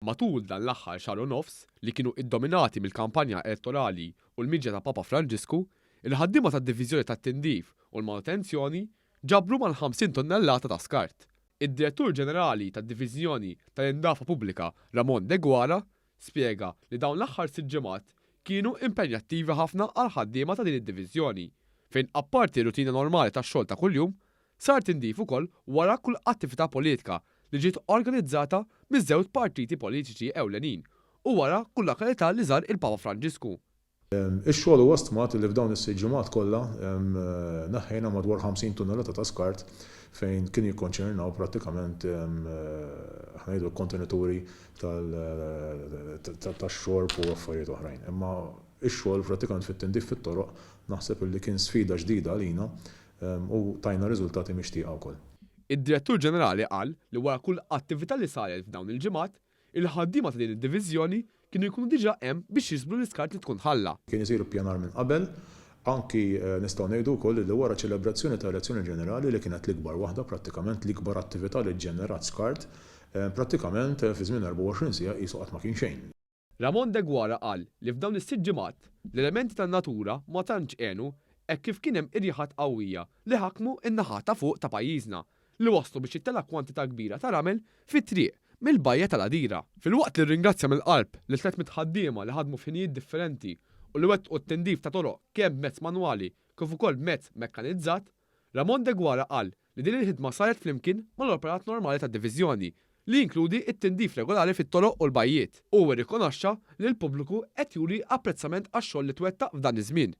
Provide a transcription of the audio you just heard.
Matul dan l-aħħar xahar u nofs li kienu iddominati mill-kampanja elettorali u l-midja ta' Papa Franġisku, il-ħaddiema tad-Diviżjoni tat-Tindif u l-Manutenzjoni ġabru mal-50 tonnellata ta' skart. Id-Direttur Ġenerali tad-Diviżjoni tal-Indafa Pubblika Ramon De Guara spjega li dawn l-aħħar 6 ġimgħat kienu impenjattivi ħafna għal ħaddiema ta' din id-diviżjoni, fejn apparti rutina normali tax-xogħol ta' kuljum, sar tindif ukoll wara kull attività politika li ġiet organizzata miż-żewġ partiti politiċi ewlenin u wara kull aktività li żar il-Papa Franġisku. Ix-xogħol huwa stmat li f'dawn is-6 ġimgħat kollha naħħejna madwar 50 tunnellata ta' skart fejn kien jikkonċernaw prattikament ħanejdu kontenituri tax-xorb u affarijiet oħrajn. Imma ix-xogħol prattikament fit-tindif fit-toroq naħseb li kien sfida ġdida għalina u tajna riżultati mixtieqa wkoll. Id-Direttur Ġenerali qal li wara kull attività li saret f'dawn il-ġimgħat, il-ħaddiema ta' din id-diviżjoni kienu jkunu diġà hemm biex jisbru l-iskart li tkun ħalla. Kien isiru ppjanar minn qabel, anki nistgħu ngħidu wkoll li wara ċelebrazzjoni ta' elezzjoni ġenerali li kienet l-ikbar waħda prattikament l-ikbar attività li ġġenerat skart, prattikament fi żmien 24 siegħa qisu qatt ma kien xejn. Ramon De Guara qal li f'dawn is-6 ġimgħat l-elementi tan-natura ma tantx għenu hekk kif kien hemm irjieħat qawwija li ħakmu in-naħa ta' fuq ta' pajjiżna li waslu biex jittela kwantità kbira ta' ramel fit-triq mill-bajja tal-Għadira. Filwaqt li rringrazzja mill-qalb li 300 ħaddiema li ħadmu f'ħinijiet differenti u li wettqu t-tindif ta' toroq kemm mezz manwali kif ukoll mezz mekkanizzat, Ramon De Guara qal li din il-ħidma saret flimkien mal-operat normali tad-diviżjoni li jinkludi t-tindif regolari fit-toroq u l-bajjiet u rikonoxxa li l-pubbliku qed juri apprezzament għax-xogħol li twettaq f'dan iż-żmien.